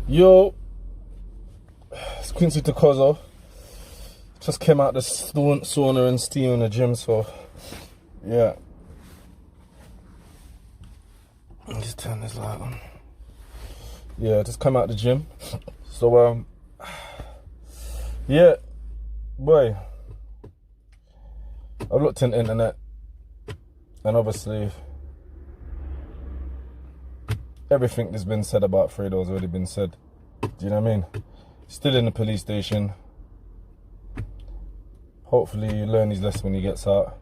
Yo, it's Quincey to Qozo. Just came out the sauna and steam in the gym, so yeah. Just turn this light on. Yeah, just come out the gym. So yeah, boy. I've looked in the internet, and obviously everything that's been said about Fredo has already been said. Do you know what I mean? Still in the police station. Hopefully he learn his lesson when he gets out.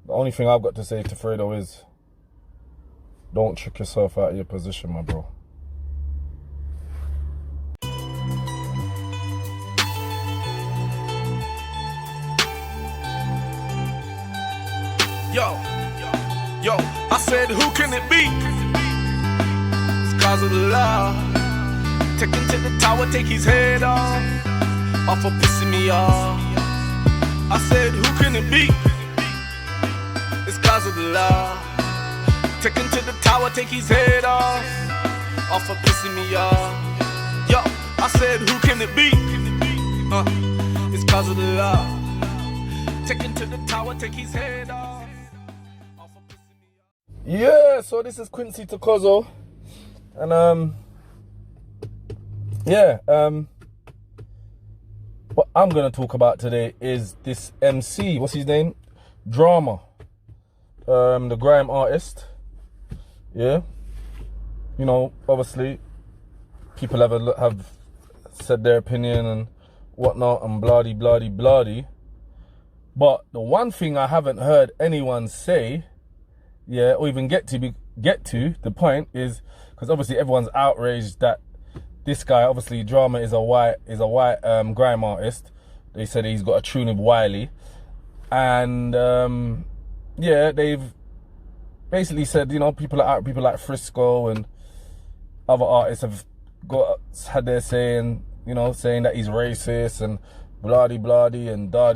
The only thing I've got to say to Fredo is, don't trick yourself out of your position, my bro. Yo, I said, who can it be? It's cause of the law. Take him to the tower, take his head off for pissing me off. I said, who can it be? It's cause of the law. Take him to the tower, take his head off for pissing me off. Yo, I said, who can it be? It's cause of the law. Take him to the tower, take his head off for pissing me off. Yeah, so this is Quincey to Qozo. And what I'm gonna talk about today is this MC, what's his name? Drama. The grime artist. Yeah. You know, obviously people have said their opinion and whatnot and bloody. But the one thing I haven't heard anyone say, yeah, or even get to the point is, because obviously everyone's outraged that this guy, obviously Drama is a white grime artist. They said he's got a tune with Wiley, and yeah, they've basically said, you know, people like Frisco and other artists have had their saying, you know, saying that he's racist and bloody and da.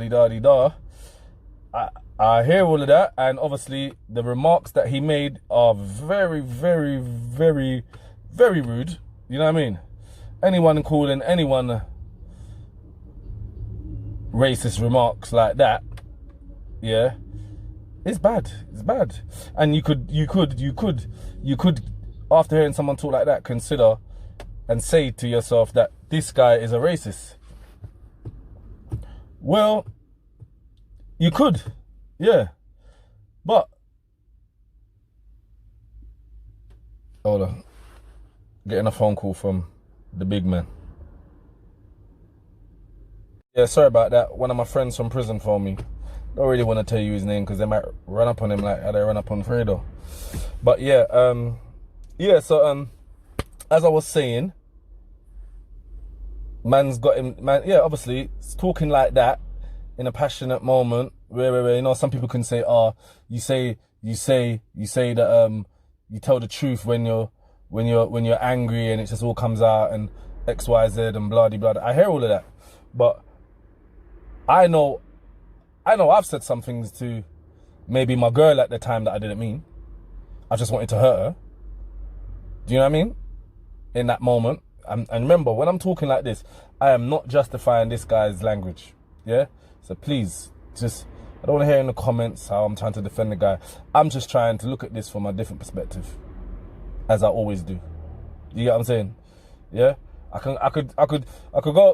I hear all of that, and obviously the remarks that he made are very rude. You know what I mean? Anyone calling anyone racist remarks like that, yeah, it's bad. It's bad. And you could, after hearing someone talk like that, consider and say to yourself that this guy is a racist. Well, you could, yeah, but hold on, getting a phone call from the big man. Yeah, sorry about that. One of my friends from prison phoned me. Don't really want to tell you his name because they might run up on him like how they run up on Fredo. But yeah, so as I was saying, man's got him, man. Yeah, obviously, it's talking like that in a passionate moment where you know, some people can say, oh, you say that you tell the truth when you're angry and it just all comes out and XYZ and blah blah. I hear all of that, but I know I've said some things to maybe my girl at the time that I didn't mean. I just wanted to hurt her. Do you know what I mean? In that moment. And remember, when I'm talking like this, I am not justifying this guy's language. Yeah? So please, I don't want to hear in the comments how I'm trying to defend the guy. I'm just trying to look at this from a different perspective, as I always do. You get what I'm saying? Yeah? I could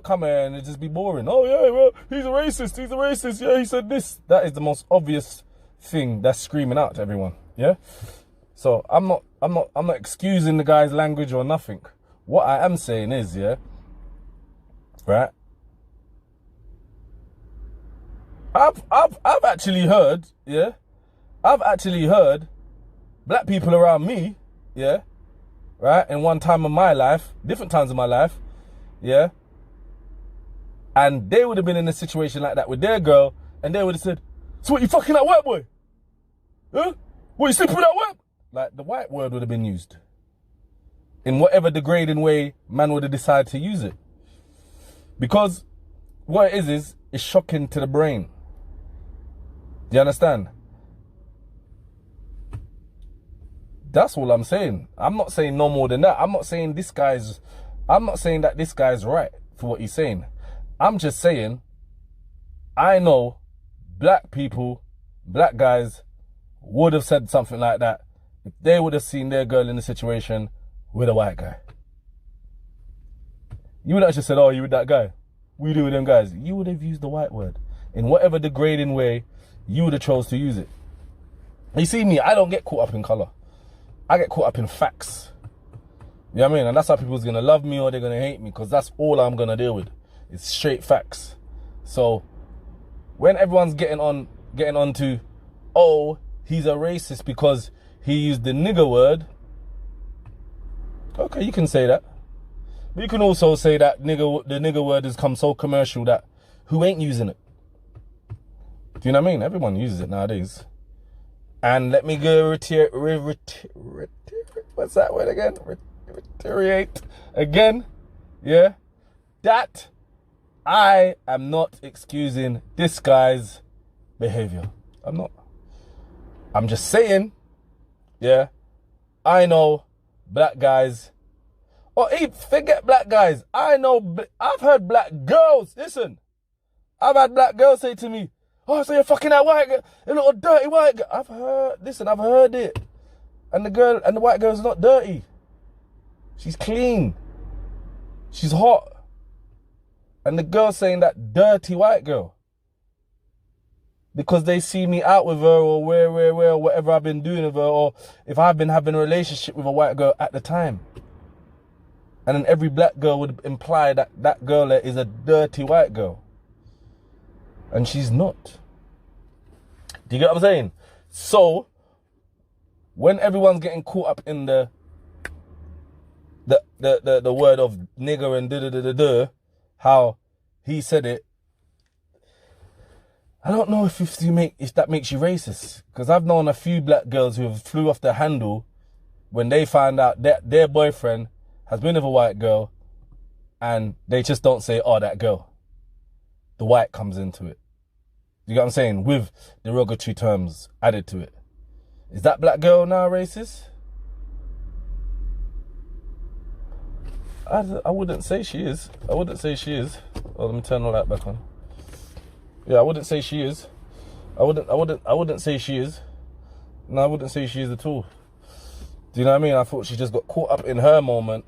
come here and it'd just be boring. Oh yeah, well, he's a racist, yeah, he said this. That is the most obvious thing that's screaming out to everyone. Yeah? So I'm not excusing the guy's language or nothing. What I am saying is, yeah, right? I've actually heard, yeah, black people around me, yeah, right, in one time of my life, different times of my life, yeah, and they would have been in a situation like that with their girl, and they would have said, so what, you fucking that white boy? Huh? What, you sleeping with that white? Like, the white word would have been used in whatever degrading way man would have decided to use it. Because what it is it's shocking to the brain. Do you understand? That's all I'm saying. I'm not saying no more than that. I'm not saying this guy's I'm not saying that this guy's right for what he's saying. I'm just saying, I know black people, black guys would have said something like that if they would have seen their girl in a situation with a white guy. You would have just said, oh, you with that guy? We do with them guys. You would have used the white word. In whatever degrading way, you would have chose to use it. You see me, I don't get caught up in colour. I get caught up in facts. You know what I mean? And that's how people's going to love me or they're going to hate me, because that's all I'm going to deal with. It's straight facts. So when everyone's getting on to, oh, he's a racist because he used the nigger word. Okay, you can say that. But you can also say that the nigger word has come so commercial that who ain't using it? Do you know what I mean? Everyone uses it nowadays. And let me go what's that word again? Reiterate again. Yeah. That I am not excusing this guy's behavior. I'm not. I'm just saying, yeah, I know black guys, or even forget black guys. I've heard black girls, listen, I've had black girls say to me, oh, so you're fucking that white girl, a little dirty white girl. I've heard it. And the white girl's not dirty. She's clean. She's hot. And the girl saying that dirty white girl, because they see me out with her, or where, or whatever I've been doing with her, or if I've been having a relationship with a white girl at the time. And then every black girl would imply that that girl is a dirty white girl. And she's not. Do you get what I'm saying? So, when everyone's getting caught up in the word of nigger and da-da-da-da-da, how he said it, I don't know if that makes you racist. Because I've known a few black girls who have flew off the handle when they find out that their boyfriend has been with a white girl, and they just don't say, oh, that girl. The white comes into it. You get what I'm saying? With derogatory terms added to it. Is that black girl now racist? I wouldn't say she is. I wouldn't say she is. Oh, let me turn all that back on. Yeah, I wouldn't say she is. I wouldn't say she is. No, I wouldn't say she is at all. Do you know what I mean? I thought she just got caught up in her moment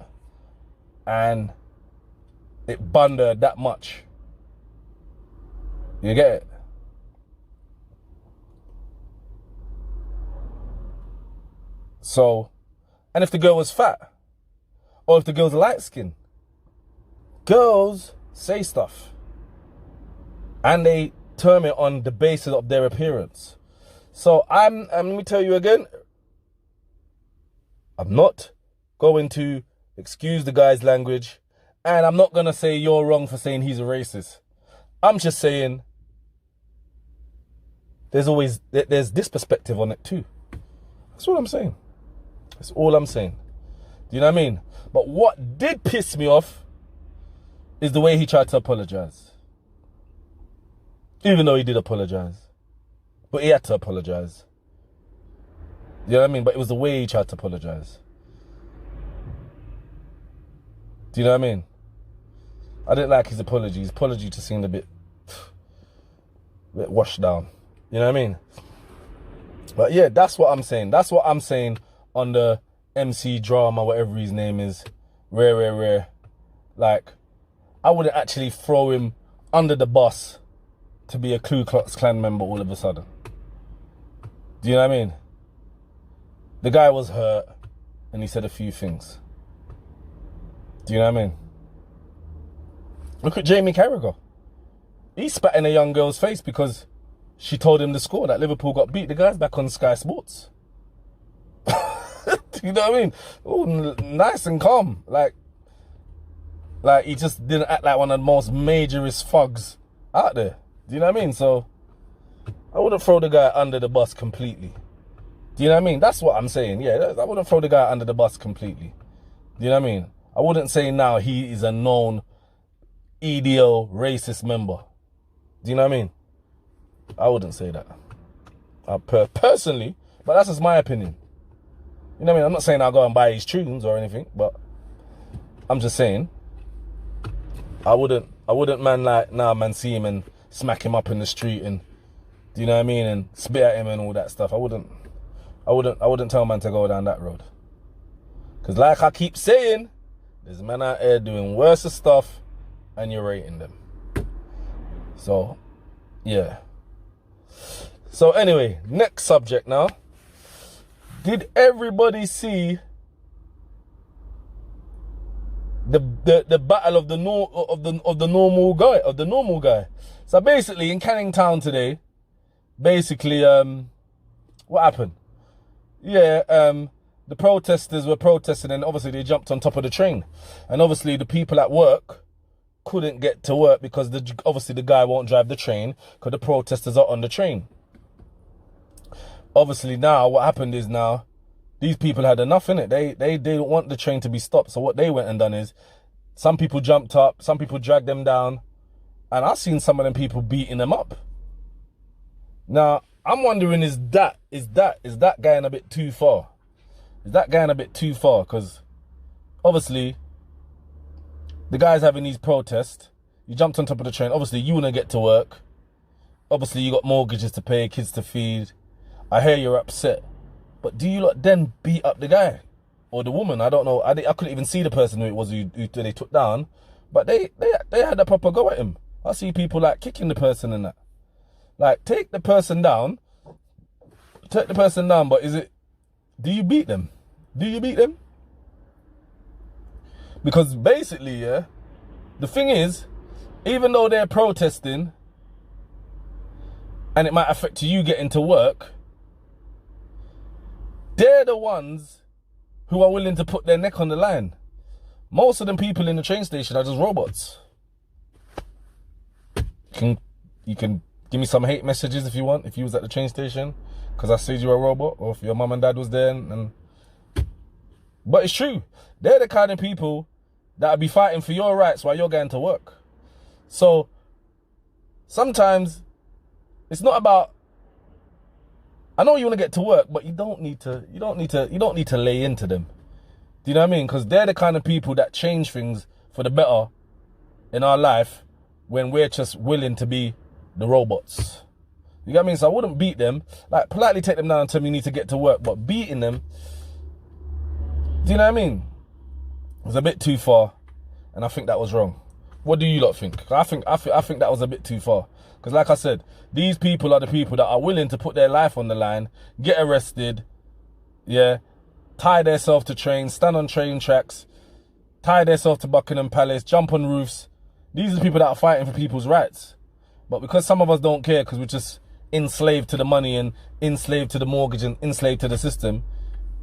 and it bunned her that much. You get it? So, and if the girl was fat, or if the girl's light skinned, girls say stuff and they term it on the basis of their appearance. So let me tell you again, I'm not going to excuse the guy's language, and I'm not going to say you're wrong for saying he's a racist. I'm just saying there's this perspective on it too. That's all I'm saying. That's all I'm saying. Do you know what I mean? But what did piss me off is the way he tried to apologize. Even though he did apologize. But he had to apologize. You know what I mean? But it was the way he tried to apologize. Do you know what I mean? I didn't like his apology. His apology just seemed a bit washed down. You know what I mean? But yeah, that's what I'm saying. That's what I'm saying on the MC drama, whatever his name is. Rare. Like, I wouldn't actually throw him under the bus to be a Ku Klux Klan member all of a sudden. Do you know what I mean? The guy was hurt and he said a few things. Do you know what I mean? Look at Jamie Carragher. He spat in a young girl's face because she told him the score that Liverpool got beat. The guy's back on Sky Sports. You know what I mean? Oh, nice and calm. Like he just didn't act like one of the most majorist thugs out there. Do you know what I mean? So I wouldn't throw the guy under the bus completely. Do you know what I mean? That's what I'm saying. Yeah, I wouldn't throw the guy under the bus completely. Do you know what I mean? I wouldn't say now he is a known EDO racist member. Do you know what I mean? I wouldn't say that. Personally, but that's just my opinion. You know what I mean? I'm not saying I'll go and buy his tunes or anything, but I'm just saying, I wouldn't man like, nah, man, see him and smack him up in the street and, do you know what I mean, and spit at him and all that stuff. I wouldn't tell man to go down that road. Because like I keep saying, there's men out there doing worse stuff and you're rating them. So, yeah. So anyway, next subject now. Did everybody see the battle of the normal guy? So basically in Canning Town today, basically what happened? Yeah, the protesters were protesting and obviously they jumped on top of the train. And obviously the people at work couldn't get to work because obviously the guy won't drive the train because the protesters are on the train. Obviously now what happened is now these people had enough in it. They didn't want the train to be stopped. So what they went and done is some people jumped up, some people dragged them down, and I've seen some of them people beating them up. Now I'm wondering, is that going a bit too far? Is that going a bit too far? Because obviously the guy's having these protests. You jumped on top of the train. Obviously you want to get to work. Obviously you got mortgages to pay, kids to feed. I hear you're upset, but do you lot then beat up the guy or the woman? I don't know. I couldn't even see the person who it was who they took down, but they had a proper go at him. I see people like kicking the person and that. Like, take the person down, but do you beat them? Do you beat them? Because basically, yeah, the thing is, even though they're protesting and it might affect you getting to work, they're the ones who are willing to put their neck on the line. Most of them people in the train station are just robots. You can give me some hate messages if you want, if you was at the train station, because I said you're a robot, or if your mum and dad was there. But it's true. They're the kind of people that'll be fighting for your rights while you're going to work. So sometimes it's not about, I know you want to get to work, but you don't need to lay into them. Do you know what I mean? Because they're the kind of people that change things for the better in our life when we're just willing to be the robots. You get what I mean? So I wouldn't beat them. Like, politely take them down and tell them you need to get to work, but beating them, do you know what I mean? It was a bit too far, and I think that was wrong. What do you lot think? I think that was a bit too far. Because like I said, these people are the people that are willing to put their life on the line, get arrested, yeah, tie themselves to trains, stand on train tracks, tie themselves to Buckingham Palace, jump on roofs. These are the people that are fighting for people's rights. But because some of us don't care because we're just enslaved to the money and enslaved to the mortgage and enslaved to the system,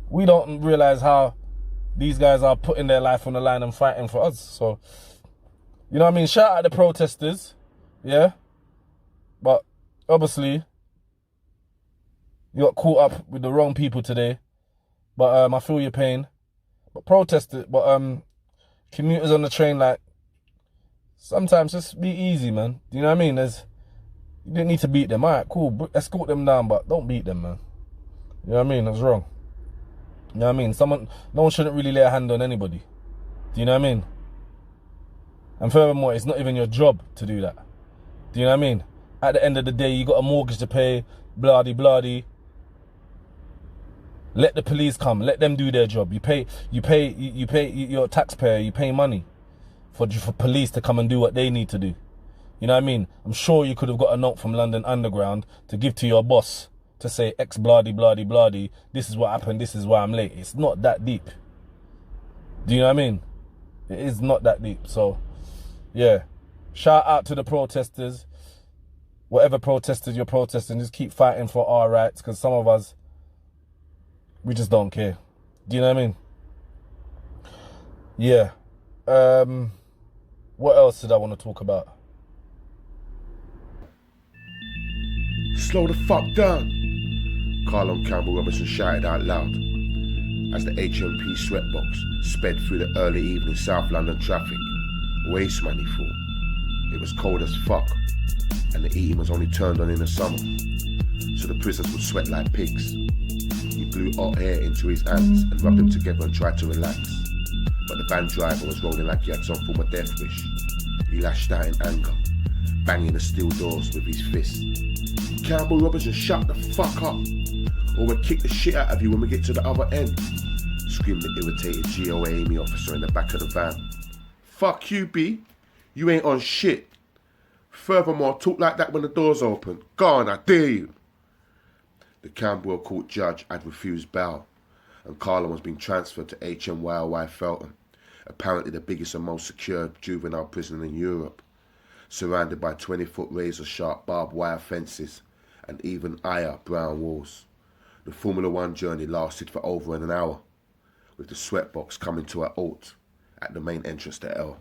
we don't realize how these guys are putting their life on the line and fighting for us. So, you know what I mean? Shout out the protesters, yeah? But obviously, you got caught up with the wrong people today. But I feel your pain. But commuters on the train, like, sometimes just be easy, man. Do you know what I mean? You didn't need to beat them. All right, cool. Escort them down, but don't beat them, man. You know what I mean? That's wrong. You know what I mean? No one shouldn't really lay a hand on anybody. Do you know what I mean? And furthermore, it's not even your job to do that. Do you know what I mean? At the end of the day, you got a mortgage to pay, bloody. Let the police come. Let them do their job. You pay. You're a taxpayer. You pay money for police to come and do what they need to do. You know what I mean? I'm sure you could have got a note from London Underground to give to your boss to say X bloody. This is what happened. This is why I'm late. It's not that deep. Do you know what I mean? It is not that deep. So, yeah. Shout out to the protesters. Whatever protesters you're protesting, just keep fighting for our rights, because some of us, we just don't care. Do you know what I mean? Yeah. What else did I want to talk about? Slow the fuck down, Carlon Campbell Robinson shouted out loud as the HMP sweatbox sped through the early evening South London traffic. Waste money full. It was cold as fuck, and the heating was only turned on in the summer, so the prisoners would sweat like pigs. He blew hot air into his hands and rubbed them together and tried to relax. but the van driver was rolling like he had some form of death wish. He lashed out in anger, banging the steel doors with his fist. Campbell Robinson, shut the fuck up, or we'll kick the shit out of you when we get to the other end, screamed the irritated GOAME officer in the back of the van. Fuck you, B. You ain't on shit. Furthermore, talk like that when the door's open. Go on, I dare you. The Camberwell Court judge had refused bail, and Carlon was being transferred to HMYLY Felton, apparently the biggest and most secure juvenile prison in Europe, surrounded by 20-foot razor-sharp barbed wire fences and even higher brown walls. The Formula One journey lasted for over an hour, with the sweatbox coming to a halt at the main entrance to L.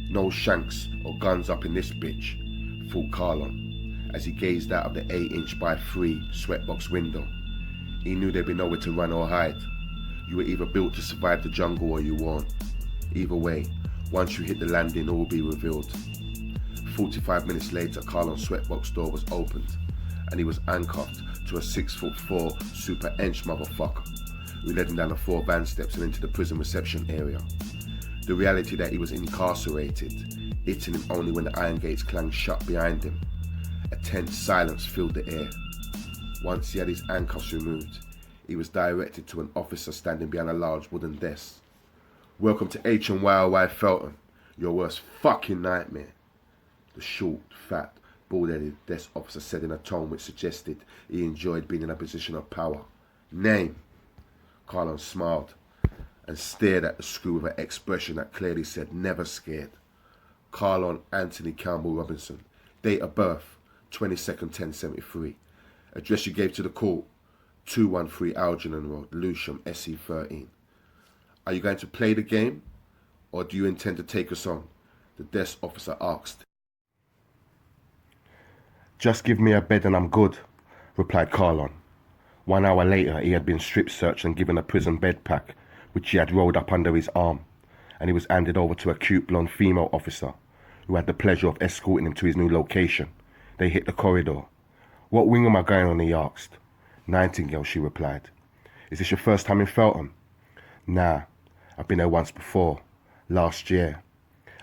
No shanks or guns up in this bitch, thought Carlon, as he gazed out of the 8" by 3" sweatbox window. He knew there'd be nowhere to run or hide. You were either built to survive the jungle or you weren't. Either way, once you hit the landing, all will be revealed. 45 minutes later, Carlon's sweatbox door was opened, and he was handcuffed to a 6'4" super hench motherfucker, who led him down the 4 van steps and into the prison reception area. The reality that he was incarcerated, hitting him only when the iron gates clanged shut behind him. A tense silence filled the air. Once he had his handcuffs removed, he was directed to an officer standing behind a large wooden desk. "Welcome to HMYLY Felton, your worst fucking nightmare," the short, fat, bald-headed desk officer said in a tone which suggested he enjoyed being in a position of power. "Name?" Carlon smiled and stared at the screw with an expression that clearly said never scared. Carlon Anthony Campbell Robinson. Date of birth, 22nd 1073. Address you gave to the court, 213 Algernon Road, Lewisham, SE13. "Are you going to play the game, or do you intend to take us on?" the desk officer asked. "Just give me a bed and I'm good," replied Carlon. 1 hour later, he had been strip searched and given a prison bed pack, which he had rolled up under his arm, and he was handed over to a cute blonde female officer, who had the pleasure of escorting him to his new location. They hit the corridor. "What wing am I going on?" he asked. "Nightingale," she replied. "Is this your first time in Felton?" "Nah, I've been there once before, last year."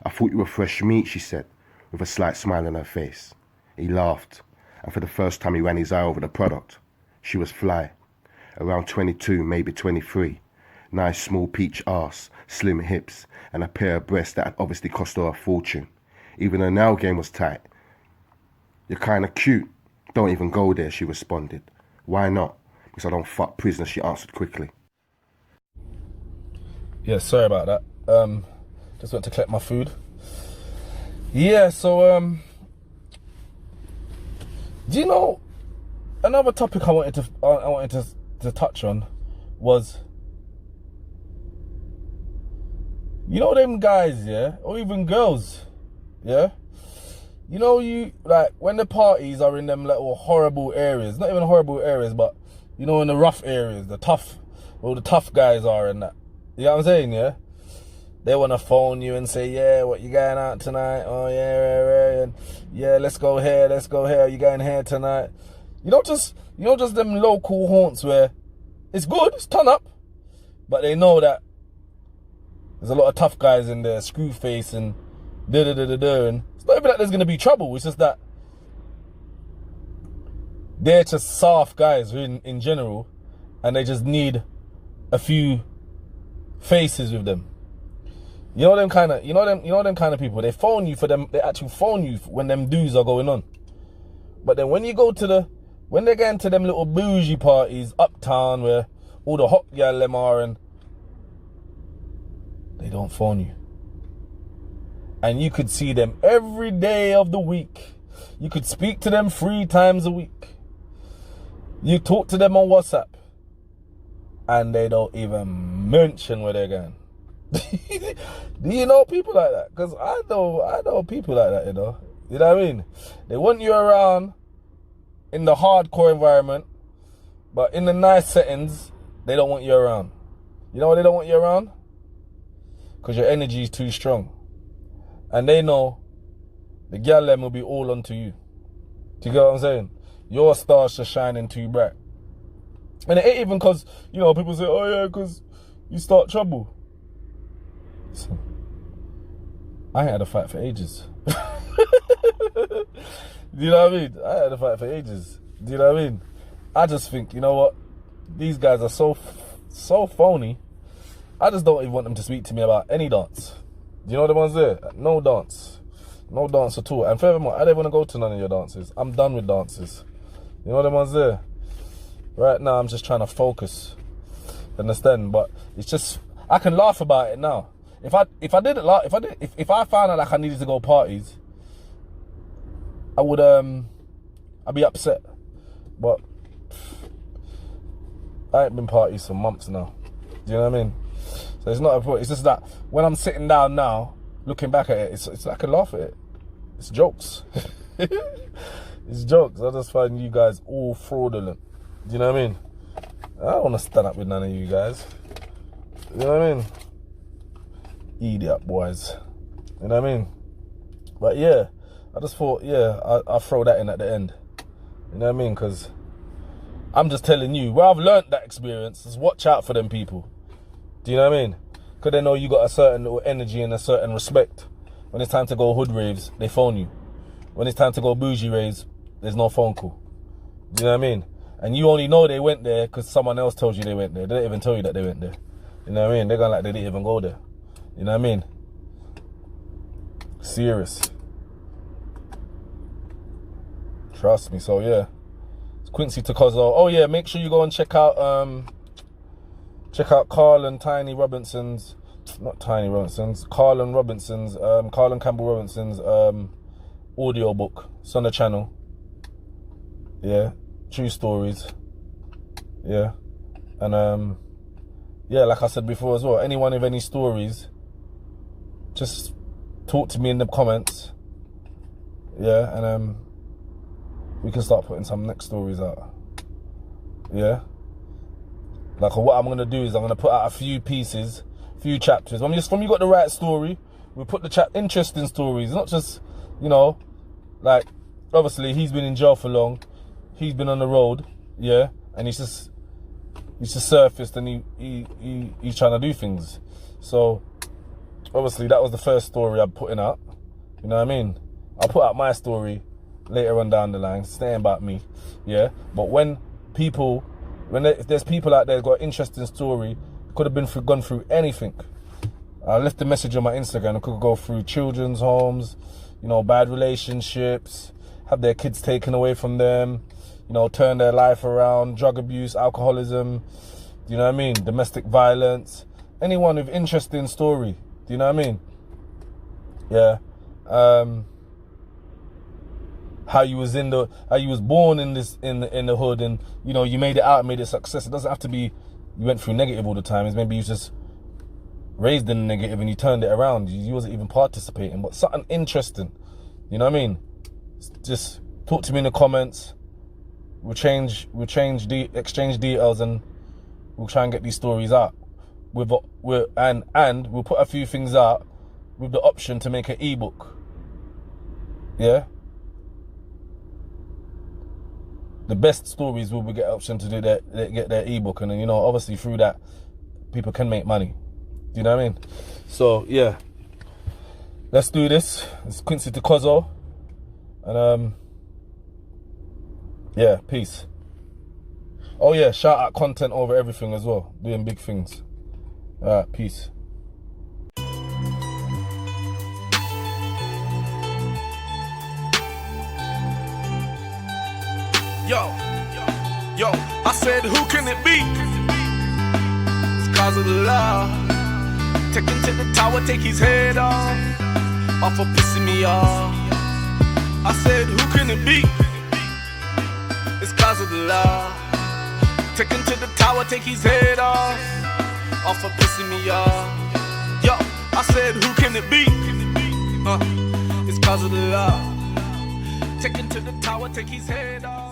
"I thought you were fresh meat," she said, with a slight smile on her face. He laughed, and for the first time he ran his eye over the product. She was fly, around 22, maybe 23. Nice small peach arse, slim hips, and a pair of breasts that had obviously cost her a fortune. Even her nail game was tight. "You're kinda cute. Don't even go there," she responded. "Why not?" "Because I don't fuck prisoners," she answered quickly. Yeah, sorry about that. Just went to collect my food. Yeah, so do you know another topic I wanted to touch on was, you know, them guys, yeah, or even girls, yeah. You know, you like when the parties are in them little horrible areas, not even horrible areas, but you know, in the rough areas, the tough guys are in that. You know what I'm saying, yeah? They want to phone you and say, "Yeah, what, you going out tonight? Oh, yeah, and yeah, let's go here, you going here tonight?" You know, just them local haunts where it's good, it's turn up, but they know that there's a lot of tough guys in there, screw face and da-da-da-da-da, and it's not even that there's going to be trouble, it's just that they're just soft guys in general, and they just need a few faces with them. You know them kind of people. They phone you for them. They actually phone you when them dues are going on. But then when they get into them little bougie parties uptown where all the hot gal them are, and they don't phone you. And you could see them every day of the week. You could speak to them 3 times a week. You talk to them on WhatsApp, and they don't even mention where they're going. Do you know people like that? Because I know people like that, you know. You know what I mean? They want you around in the hardcore environment, but in the nice settings, they don't want you around. You know why they don't want you around? Because your energy is too strong. And they know the girl them will be all onto you. Do you get what I'm saying? Your star's just shining too bright. And it ain't even because, you know, people say, "Oh yeah, because you start trouble. Listen, I ain't had a fight for ages. Do you know what I mean? I ain't had a fight for ages. Do you know what I mean? I just think, you know what? These guys are so phony. I just don't even want them to speak to me about any dance. Do you know the ones there? No dance. No dance at all. And furthermore, I don't want to go to none of your dances. I'm done with dances. You know the ones there? Right now, I'm just trying to focus. Understand? But it's just, I can laugh about it now. If I found out like I needed to go parties, I would I'd be upset. But I ain't been parties for months now. Do you know what I mean? So it's not a point. It's just that when I'm sitting down now, looking back at it, it's I can laugh at it. It's jokes. It's jokes. I just find you guys all fraudulent. Do you know what I mean? I don't want to stand up with none of you guys. You know what I mean? Idiot boys. You know what I mean? But yeah, I just thought, yeah, I'll throw that in at the end. You know what I mean? Because I'm just telling you, where I've learnt that experience is watch out for them people. Do you know what I mean? Because they know you got a certain little energy and a certain respect. When it's time to go hood raves, they phone you. When it's time to go bougie raves, there's no phone call. Do you know what I mean? And you only know they went there because someone else told you they went there. They didn't even tell you that they went there. You know what I mean? They're going like they didn't even go there. You know what I mean? Serious. Trust me. So yeah, it's Quincey to Qozo. Oh yeah, make sure you go and check out Carl and Tiny Robinson's, not Tiny Robinson's, Carl and Campbell Robinson's audio book. It's on the channel. Yeah, true stories. Yeah, and yeah, like I said before as well, anyone with any stories, just talk to me in the comments. Yeah, and we can start putting some next stories out. Yeah. Like what I'm gonna do is I'm gonna put out a few pieces, few chapters. When you got the right story, we put the interesting stories, not just, you know, like obviously he's been in jail for long, he's been on the road, yeah, and he's just surfaced and he's trying to do things. So obviously that was the first story I'm putting out. You know what I mean? I'll put out my story later on down the line, saying about me, yeah. But if there's people out there got an interesting story, could have been gone through anything. I left a message on my Instagram. I could go through children's homes, you know, bad relationships, have their kids taken away from them, you know, turn their life around, drug abuse, alcoholism, you know what I mean, domestic violence. Anyone with interesting story, do you know what I mean? Yeah. How you was born in the hood, and you know you made it out and made it success. It doesn't have to be you went through negative all the time. It's maybe you just raised in the negative and you turned it around. You wasn't even participating, but something interesting. You know what I mean? Just talk to me in the comments. We'll exchange details, and we'll try and get these stories out. And we'll put a few things out with the option to make an ebook. Yeah. The best stories will get option to do get their ebook, and then, you know, obviously through that people can make money. Do you know what I mean? So yeah, let's do this. It's Quincey to Qozo, and yeah, peace. Oh yeah, shout out content over everything as well, doing big things. Alright, peace. Yo, I said, who can it be? It's cause of the law. Take him to the tower, take his head off for pissing me off. I said, who can it be? It's cause of the law. Take him to the tower, take his head off for pissing me off. Yo, I said, who can it be? It's cause of the law. Take him to the tower, take his head off.